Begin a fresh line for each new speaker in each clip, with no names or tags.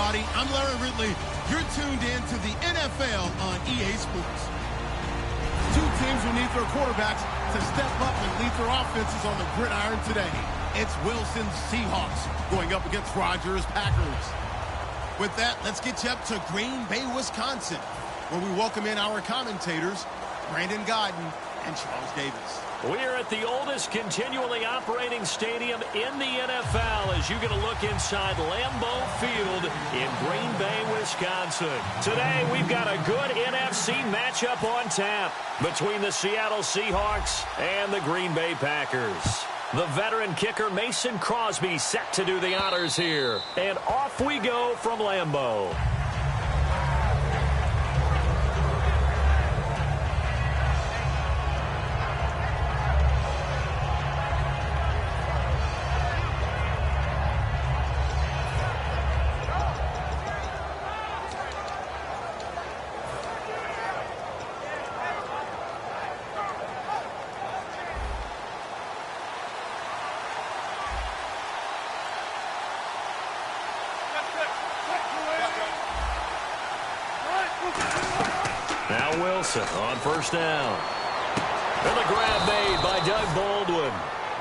everybody. I'm Larry Ridley. You're tuned in to the NFL on EA Sports. Two teams will need their quarterbacks to step up and lead their offenses on the gridiron today. It's Wilson's Seahawks going up against Rodgers' Packers. With that, let's get you up to Green Bay, Wisconsin, where we welcome in our commentators, Brandon Godden and Charles Davis.
We're at the oldest continually operating stadium in the NFL as you get a look inside Lambeau Field in Green Bay, Wisconsin. Today, we've got a good NFC matchup on tap between the Seattle Seahawks and the Green Bay Packers. The veteran kicker Mason Crosby set to do the honors here. And off we go from Lambeau. Now Wilson on first down. And the grab made by Doug Baldwin.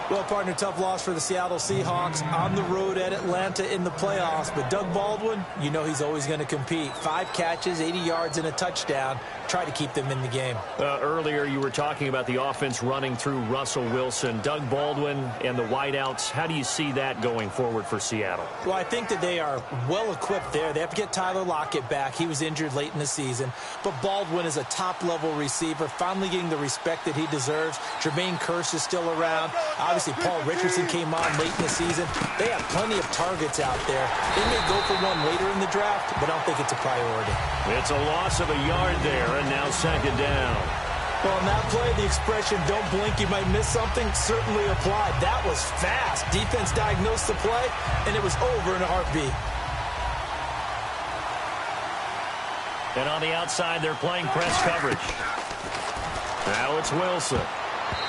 Well, partner, tough loss for the Seattle Seahawks on the road at Atlanta in the playoffs. But Doug Baldwin, you know he's always going to compete. 5 catches, 80 yards, and a touchdown. Try to keep them in the game.
Earlier, you were talking about the offense running through Russell Wilson. Doug Baldwin and the wideouts, how do you see that going forward for Seattle?
Well, I think that they are well-equipped there. They have to get Tyler Lockett back. He was injured late in the season. But Baldwin is a top-level receiver, finally getting the respect that he deserves. Jermaine Kearse is still around. Obviously, Paul Richardson came on late in the season. They have plenty of targets out there. They may go for one later in the draft, but I don't think it's a priority.
It's a loss of a yard there, and now second down.
Well, on that play, the expression, don't blink, you might miss something, certainly applied. That was fast. Defense diagnosed the play, and it was over in a heartbeat.
And on the outside, they're playing press coverage. Now it's Wilson.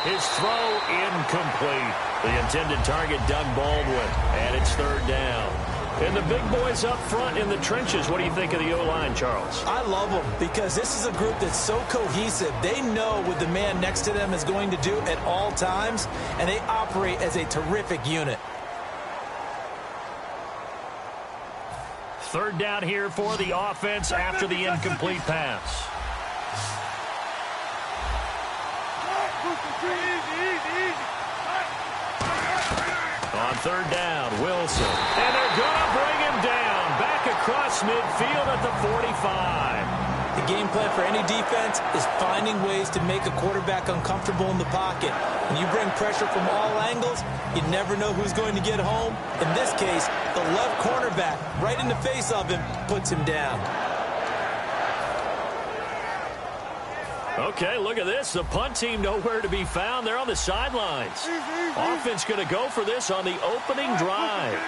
His throw incomplete. The intended target, Doug Baldwin, and it's third down. And the big boys up front in the trenches, what do you think of the O-line, Charles?
I love them because this is a group that's so cohesive. They know what the man next to them is going to do at all times, and they operate as a terrific unit.
Third down here for the offense after the incomplete pass. On third down, Wilson. And they're going to bring him down. Back across midfield at the 45.
The game plan for any defense is finding ways to make a quarterback uncomfortable in the pocket. When you bring pressure from all angles, you never know who's going to get home. In this case, the left cornerback, right in the face of him, puts him down.
Okay, look at this. The punt team nowhere to be found. They're on the sidelines. Offense going to go for this on the opening drive.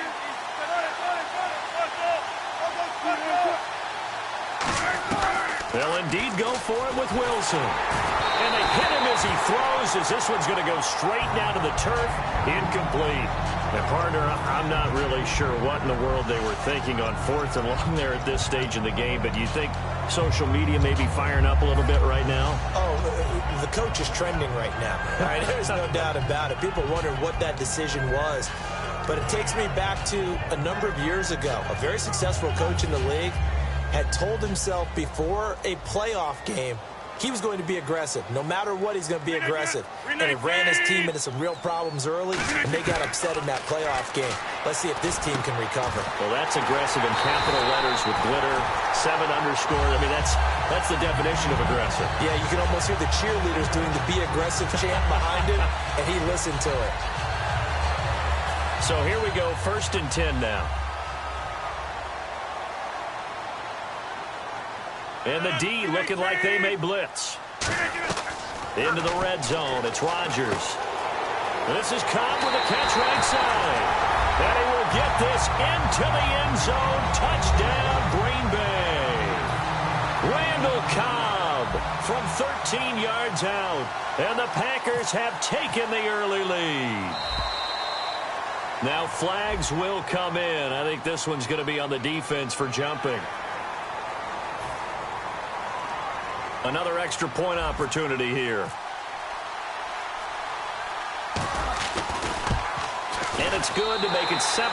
They'll indeed go for it with Wilson. And they hit him as he throws, as this one's going to go straight down to the turf. Incomplete. And, partner, I'm not really sure what in the world they were thinking on fourth and long there at this stage in the game, but do you think social media may be firing up a little bit right now?
Oh, the coach is trending right now. All right, there's no doubt about it. People wonder what that decision was. But it takes me back to a number of years ago. A very successful coach in the league had told himself before a playoff game he was going to be aggressive. No matter what, he's going to be aggressive. And he ran his team into some real problems early, and they got upset in that playoff game. Let's see if this team can recover.
Well, that's aggressive in capital letters with glitter, 7 underscore. I mean, that's the definition of aggressive.
Yeah, you can almost hear the cheerleaders doing the be aggressive chant behind him, and he listened to it.
So here we go, 1st and 10 now. And the D looking like they may blitz. Into the red zone, it's Rodgers. This is Cobb with a catch right side. And he will get this into the end zone. Touchdown, Green Bay. Randall Cobb from 13 yards out. And the Packers have taken the early lead. Now flags will come in. I think this one's going to be on the defense for jumping. Another extra point opportunity here. And it's good to make it 7-0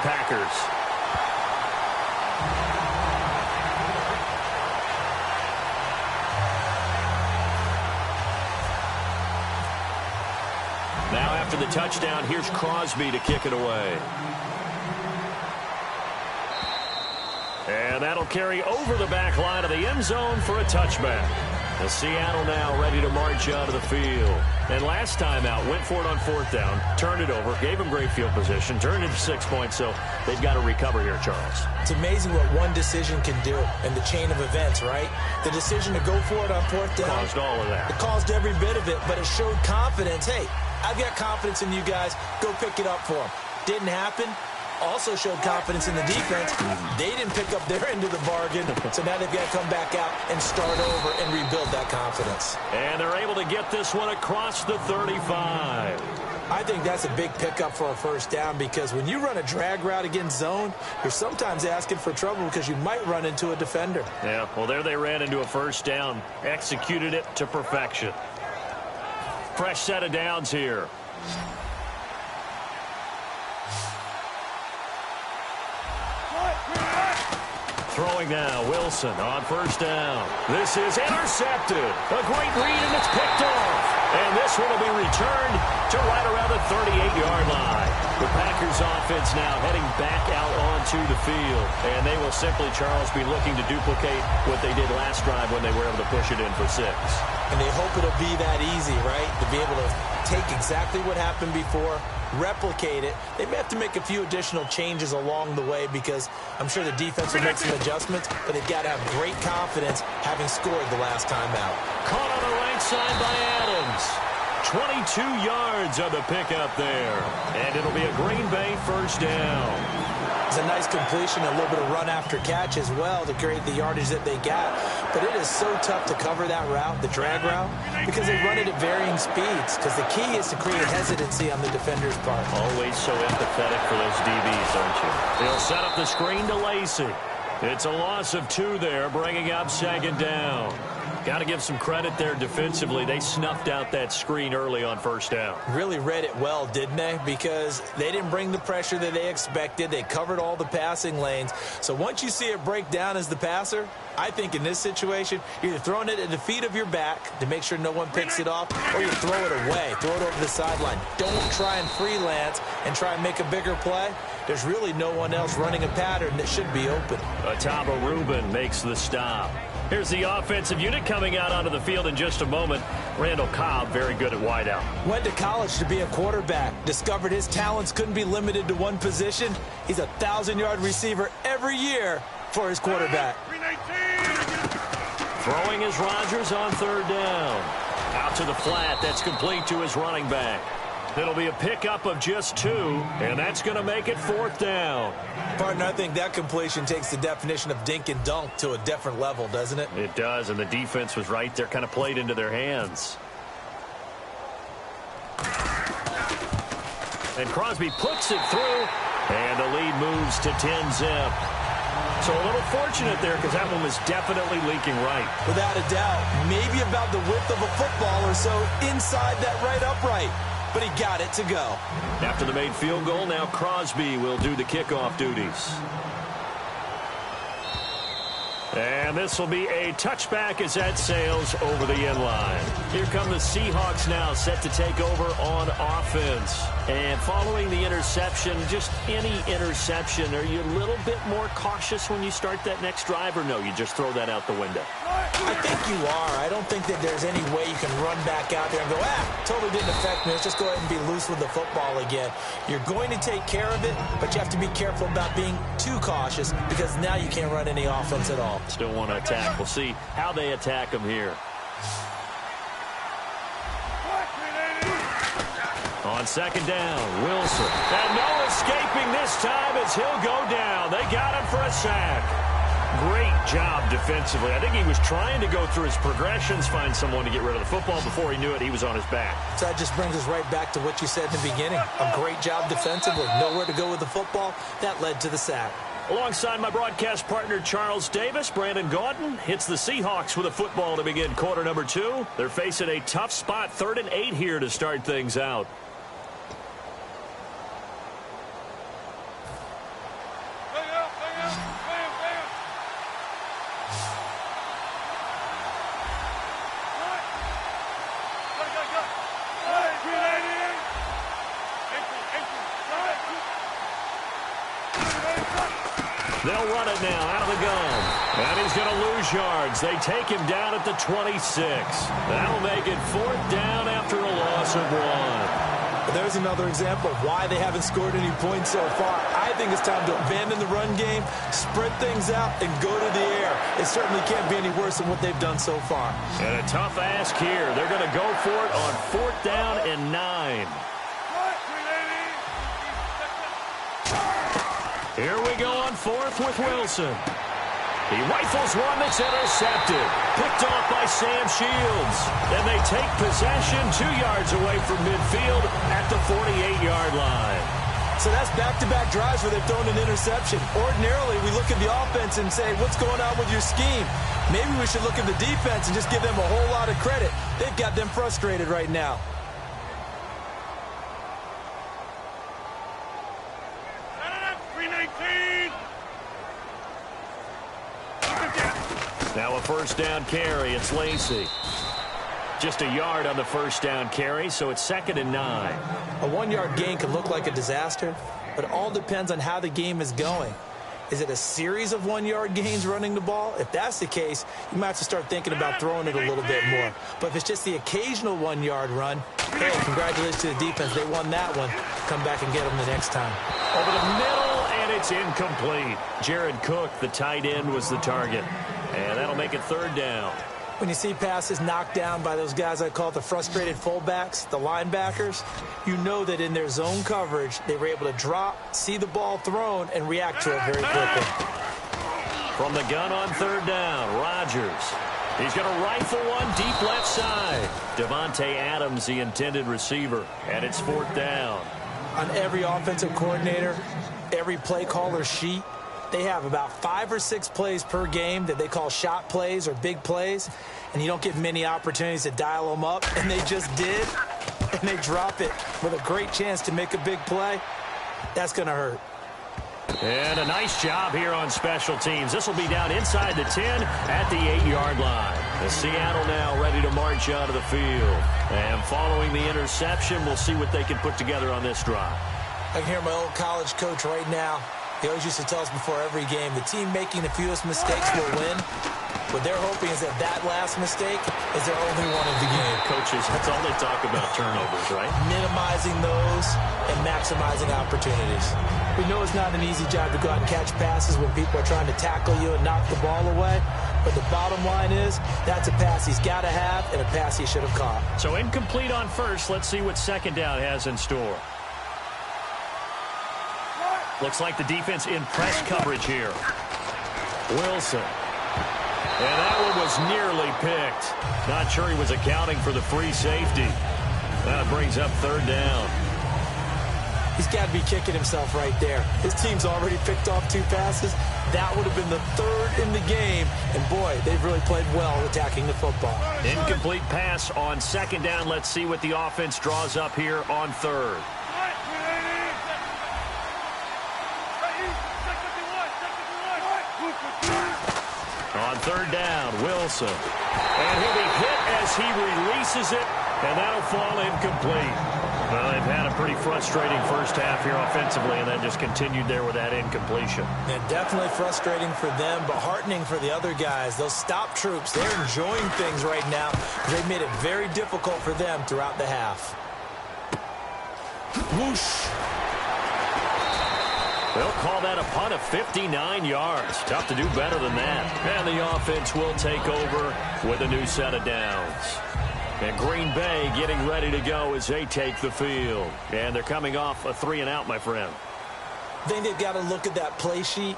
Packers. Now after the touchdown, here's Crosby to kick it away. And that'll carry over the back line of the end zone for a touchback. The Seattle now ready to march out of the field. And last time out, went for it on 4th down, turned it over, gave them great field position, turned it to 6 points, so they've got to recover here, Charles.
It's amazing what one decision can do in the chain of events, right? The decision to go for it on 4th down.
Caused all of that.
It caused every bit of it, but it showed confidence. Hey, I've got confidence in you guys. Go pick it up for them. Didn't happen. Also showed confidence in the defense. They didn't pick up their end of the bargain, so now they've got to come back out and start over and rebuild that confidence.
And they're able to get this one across the 35.
I think that's a big pickup for a 1st down because when you run a drag route against zone, you're sometimes asking for trouble because you might run into a defender.
Yeah, well, there they ran into a 1st down, executed it to perfection. Fresh set of downs here. Throwing now, Wilson on 1st down. This is intercepted. A great read, and it's picked off. And this one will be returned to right around the 38-yard line. The Packers offense now heading back out onto the field. And they will simply, Charles, be looking to duplicate what they did last drive when they were able to push it in for 6.
And they hope it'll be that easy, right? To be able to take exactly what happened before, replicate it. They may have to make a few additional changes along the way because I'm sure the defense will make some adjustments, but they've got to have great confidence having scored the last time out.
Caught on the right side by Adams. 22 yards on the pickup there. And it'll be a Green Bay 1st down.
It's a nice completion, a little bit of run after catch as well to create the yardage that they got. But it is so tough to cover that route, the drag route, because they run it at varying speeds. Because the key is to create hesitancy on the defender's part.
Always so empathetic for those DBs, aren't you? They'll set up the screen to Lacey. It's a loss of 2 there, bringing up 2nd down. Got to give some credit there defensively. They snuffed out that screen early on 1st down.
Really read it well, didn't they? Because they didn't bring the pressure that they expected. They covered all the passing lanes. So once you see it break down as the passer, I think in this situation, you're either throwing it at the feet of your back to make sure no one picks it off, or you throw it away, throw it over the sideline. Don't try and freelance and try and make a bigger play. There's really no one else running a pattern that should be open.
Ataba Rubin makes the stop. Here's the offensive unit coming out onto the field in just a moment. Randall Cobb, very good at wideout.
Went to college to be a quarterback. Discovered his talents couldn't be limited to one position. He's a 1,000-yard receiver every year for his quarterback.
Throwing is Rodgers on 3rd down. Out to the flat. That's complete to his running back. It'll be a pickup of just 2, and that's going to make it 4th down.
Partner, I think that completion takes the definition of dink and dunk to a different level, doesn't it?
It does, and the defense was right there, kind of played into their hands. And Crosby puts it through, and the lead moves to 10-zip. So a little fortunate there because that one was definitely leaking right.
Without a doubt, maybe about the width of a football or so inside that right upright. But he got it to go.
After the made field goal, now Crosby will do the kickoff duties. And this will be a touchback as that sails over the end line. Here come the Seahawks now, set to take over on offense. And following the interception, just any interception, are you a little bit more cautious when you start that next drive, or no, you just throw that out the window?
I think you are. I don't think that there's any way you can run back out there and go, totally didn't affect me. Let's just go ahead and be loose with the football again. You're going to take care of it, but you have to be careful about being too cautious because now you can't run any offense at all.
Still want to attack. We'll see how they attack him here. On 2nd down, Wilson. And no escaping this time as he'll go down. They got him for a sack. Great job defensively. I think he was trying to go through his progressions, find someone to get rid of the football. Before he knew it, he was on his back.
So that just brings us right back to what you said in the beginning. A great job defensively. Nowhere to go with the football. That led to the sack.
Alongside my broadcast partner, Charles Davis, Brandon Gaudin hits the Seahawks with a football to begin quarter number 2. They're facing a tough spot, 3rd and 8 here to start things out. They'll run it now out of the gun. And he's going to lose yards. They take him down at the 26. That'll make it 4th down after a loss of 1.
There's another example of why they haven't scored any points so far. I think it's time to abandon the run game, spread things out, and go to the air. It certainly can't be any worse than what they've done so far.
And a tough ask here. They're going to go for it on 4th down and 9. Here we go on 4th with Wilson. He rifles one that's intercepted. Picked off by Sam Shields. Then they take possession 2 yards away from midfield at the 48-yard line.
So that's back-to-back drives where they've thrown an interception. Ordinarily, we look at the offense and say, what's going on with your scheme? Maybe we should look at the defense and just give them a whole lot of credit. They've got them frustrated right now.
Now a 1st down carry. It's Lacey. Just a yard on the 1st down carry, so it's 2nd and 9.
A 1-yard gain can look like a disaster, but it all depends on how the game is going. Is it a series of 1-yard gains running the ball? If that's the case, you might have to start thinking about throwing it a little bit more. But if it's just the occasional 1-yard run, hey, congratulations to the defense. They won that one. Come back and get them the next time.
Over the middle, and it's incomplete. Jared Cook, the tight end, was the target. And that'll make it 3rd down.
When you see passes knocked down by those guys I call the frustrated fullbacks, the linebackers, you know that in their zone coverage, they were able to drop, see the ball thrown, and react to it very quickly.
From the gun on 3rd down, Rodgers. He's going to rifle one deep left side. Devontae Adams, the intended receiver, and it's 4th down.
On every offensive coordinator, every play caller sheet, they have about 5 or 6 plays per game that they call shot plays or big plays, and you don't get many opportunities to dial them up, and they just did, and they drop it with a great chance to make a big play. That's going to hurt.
And a nice job here on special teams. This will be down inside the 10 at the 8-yard line. The Seattle now ready to march onto the field. And following the interception, we'll see what they can put together on this drive.
I can hear my old college coach right now. He always used to tell us before every game, the team making the fewest mistakes will win. What they're hoping is that that last mistake is their only one of the game.
Coaches, that's all they talk about, turnovers, right?
Minimizing those and maximizing opportunities. We know it's not an easy job to go out and catch passes when people are trying to tackle you and knock the ball away. But the bottom line is, that's a pass he's got to have and a pass he should have caught.
So incomplete on 1st. Let's see what 2nd down has in store. Looks like the defense in press coverage here. Wilson. And that one was nearly picked. Not sure he was accounting for the free safety. That brings up 3rd down.
He's got to be kicking himself right there. His team's already picked off 2 passes. That would have been the 3rd in the game. And, boy, they've really played well attacking the football.
Incomplete pass on 2nd down. Let's see what the offense draws up here on 3rd. On 3rd down, Wilson. And he'll be hit as he releases it, and that'll fall incomplete. Well, they've had a pretty frustrating first half here offensively, and then just continued there with that incompletion.
And definitely frustrating for them, but heartening for the other guys. Those stop troops, they're enjoying things right now. They've made it very difficult for them throughout the half. Whoosh.
They'll call that a punt of 59 yards. Tough to do better than that. And the offense will take over with a new set of downs. And Green Bay getting ready to go as they take the field. And they're coming off a 3-and-out, my friend.
I think they've got to look at that play sheet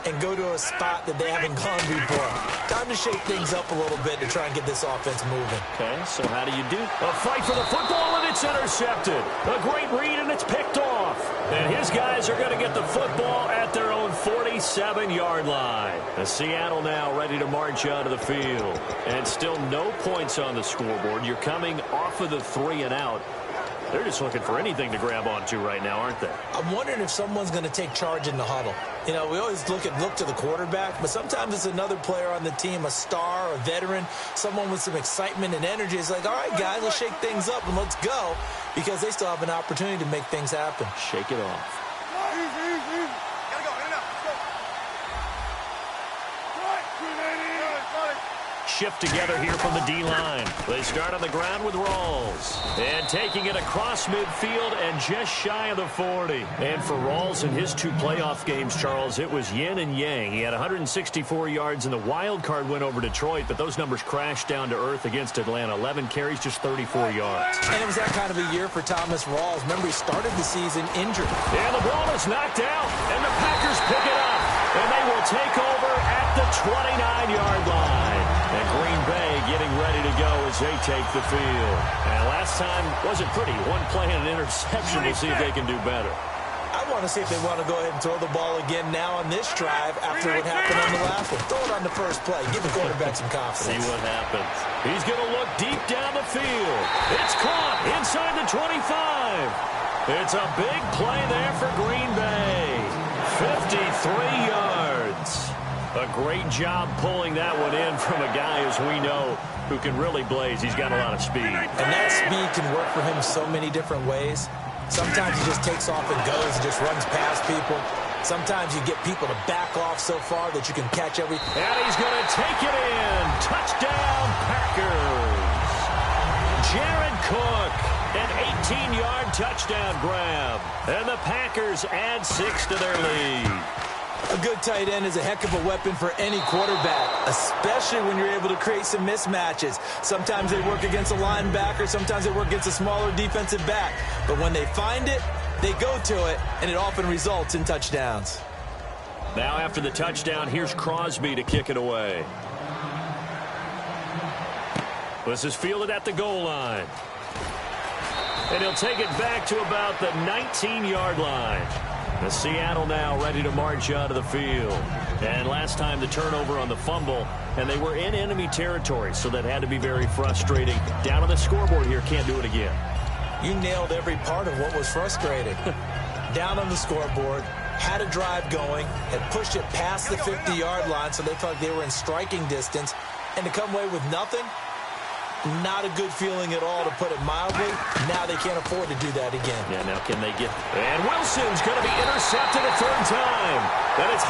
and go to a spot that they haven't gone before. Time to shake things up a little bit to try and get this offense moving.
Okay, so how do you do? A fight for the football, and it's intercepted. A great read, and it's picked off. And his guys are going to get the football at their own 47-yard line. The Seattle now ready to march out of the field. And still no points on the scoreboard. You're coming off of the 3 and out. They're just looking for anything to grab onto right now, aren't they?
I'm wondering if someone's going to take charge in the huddle. You know, we always look to the quarterback, but sometimes it's another player on the team, a star, a veteran, someone with some excitement and energy. It's like, all right, guys, let's shake things up and let's go, because they still have an opportunity to make things happen.
Shake it off.
Gotta go, in and out.
Shift together here from the D-line. They start on the ground with Rawls. And taking it across midfield and just shy of the 40. And for Rawls in his 2 playoff games, Charles, it was yin and yang. He had 164 yards in the wild card win over Detroit, but those numbers crashed down to earth against Atlanta. 11 carries, just 34 yards.
And it was that kind of a year for Thomas Rawls. Remember, he started the season injured.
And the ball is knocked out, and the Packers pick it up. And they will take over at the 29-yard line. And Green Bay getting ready to go as they take the field. And last time wasn't pretty. 1 play and an interception. We'll see if they can do better.
I want to see if they want to go ahead and throw the ball again now on this drive after what happened on the last one. Throw it on the first play. Give the quarterback some confidence.
See what happens. He's going to look deep down the field. It's caught inside the 25. It's a big play there for Green Bay. 53 yards. A great job pulling that one in from a guy, as we know, who can really blaze. He's got a lot of speed.
And that speed can work for him so many different ways. Sometimes he just takes off and goes and just runs past people. Sometimes you get people to back off so far that you can catch everything.
And he's going to take it in. Touchdown, Packers. Jared Cook, an 18-yard touchdown grab. And the Packers add 6 to their lead.
A good tight end is a heck of a weapon for any quarterback, especially when you're able to create some mismatches. Sometimes they work against a linebacker, sometimes they work against a smaller defensive back. But when they find it, they go to it, and it often results in touchdowns.
Now after the touchdown, here's Crosby to kick it away. This is fielded at the goal line. And he'll take it back to about the 19-yard line. The Seattle now ready to march out of the field. And last time the turnover on the fumble, and they were in enemy territory, so that had to be very frustrating. Down on the scoreboard here, can't do it again.
You nailed every part of what was frustrating. Down on the scoreboard, had a drive going, had pushed it past the 50-yard line, so they felt like they were in striking distance, and to come away with nothing, not a good feeling at all, to put it mildly. Now they can't afford to do that again.
Yeah, now can they get... And Wilson's going to be intercepted a 3rd time. And it's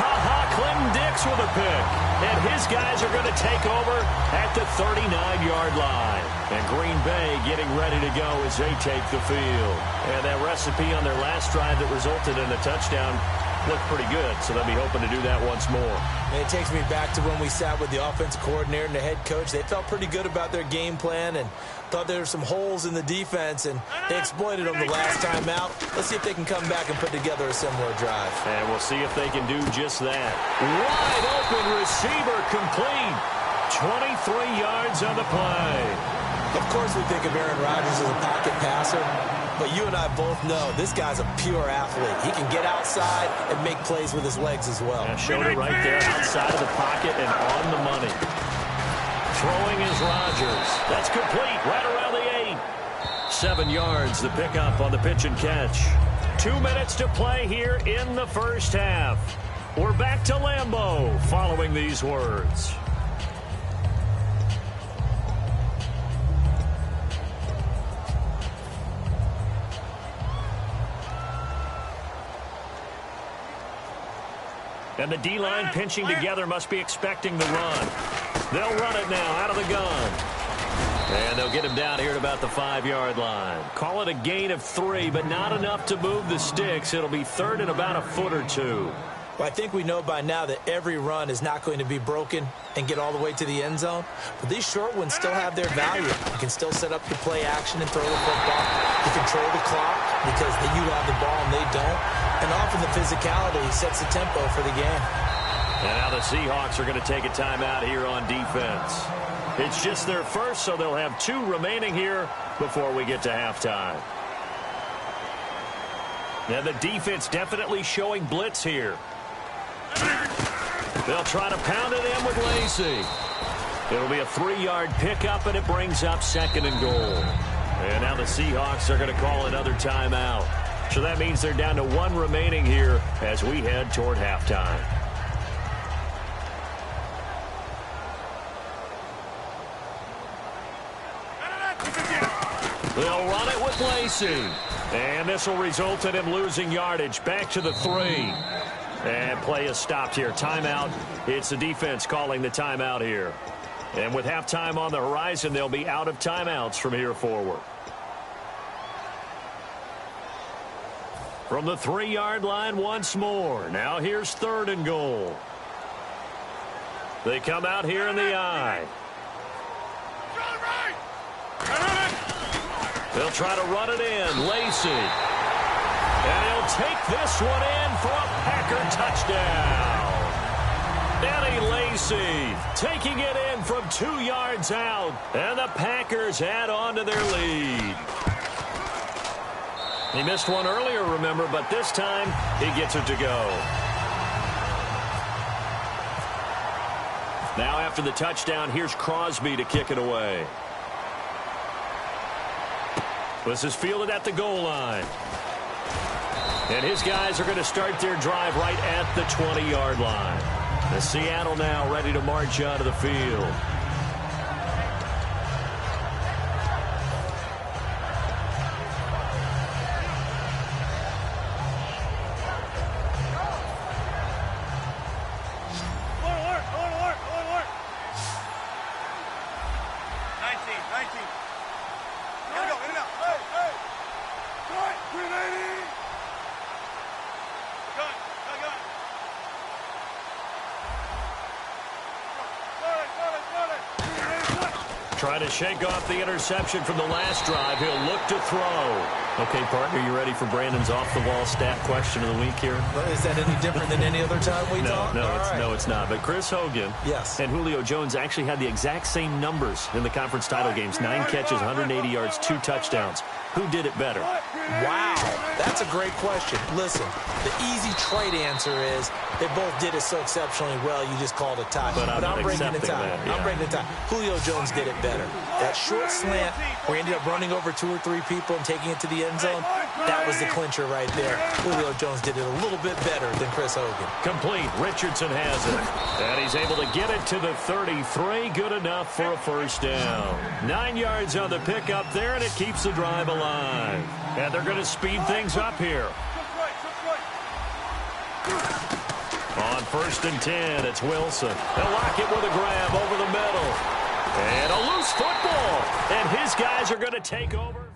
Clinton Dix with a pick. And his guys are going to take over at the 39-yard line. And Green Bay getting ready to go as they take the field. And that recipe on their last drive that resulted in a touchdown looked pretty good, so they'll be hoping to do that once more.
And it takes me back to when we sat with the offensive coordinator and the head coach. They felt pretty good about their game plan and thought there were some holes in the defense, and they exploited them the last time out. Let's see if they can come back and put together a similar drive.
And we'll see if they can do just that. Wide open receiver complete. 23 yards on the play.
Of course we think of Aaron Rodgers as a pocket passer, but you and I both know this guy's a pure athlete. He can get outside and make plays with his legs as well.
Yeah, showed it right there outside of the pocket and on the money. Throwing is Rodgers. That's complete right around the 8. 7 yards, the pickup on the pitch and catch. 2 minutes to play here in the first half. We're back to Lambeau following these words. And the D-line pinching together must be expecting the run. They'll run it now out of the gun. And they'll get him down here at about the 5-yard line. Call it a gain of 3, but not enough to move the sticks. It'll be 3rd and about a foot or 2.
Well, I think we know by now that every run is not going to be broken and get all the way to the end zone. But these short ones still have their value. You can still set up the play action and throw the football. You control the clock because you have the ball and they don't. And often the physicality sets the tempo for the game.
And now the Seahawks are going to take a timeout here on defense. It's just their first, so they'll have 2 remaining here before we get to halftime. Now the defense definitely showing blitz here. They'll try to pound it in with Lacey. It'll be a 3-yard pickup, and it brings up 2nd and goal. And now the Seahawks are going to call another timeout. So that means they're down to 1 remaining here as we head toward halftime. They'll run it with Lacey. And this will result in him losing yardage. Back to the 3. And play is stopped here. Timeout. It's the defense calling the timeout here. And with halftime on the horizon, they'll be out of timeouts from here forward. From the 3-yard line once more. Now here's 3rd and goal. They come out here in the I. They'll try to run it in. Lacey. And he'll take this one in for a Packer touchdown. Eddie Lacey taking it in from 2 yards out. And the Packers add on to their lead. He missed one earlier, remember, but this time he gets it to go. Now after the touchdown, here's Crosby to kick it away. This is fielded at the goal line. And his guys are going to start their drive right at the 20-yard line. The Seattle now ready to march onto the field. Trying to shake off the interception from the last drive. He'll look to throw. Okay, partner, you ready for Brandon's off-the-wall stat question of the week here?
Is that any different than any other time we talk?
No, it's not. But Chris Hogan and Julio Jones actually had the exact same numbers in the conference title games. 9 catches, 180 yards, 2 touchdowns. Who did it better?
Wow, that's a great question. Listen, the easy trade answer is they both did it so exceptionally well, you just called a tie.
But I'm breaking the tie. Yeah.
I'm breaking the tie. Julio Jones did it better. That short slant where he ended up running over 2 or 3 people and taking it to the end zone, that was the clincher right there. Julio Jones did it a little bit better than Chris Hogan.
Complete. Richardson has it. And he's able to get it to the 33. Good enough for a first down. 9 yards on the pickup there, and it keeps the drive alive. And they're going to speed things up here. On 1st and 10, it's Wilson. They'll lock it with a grab over the middle. And a loose football. And his guys are going to take over.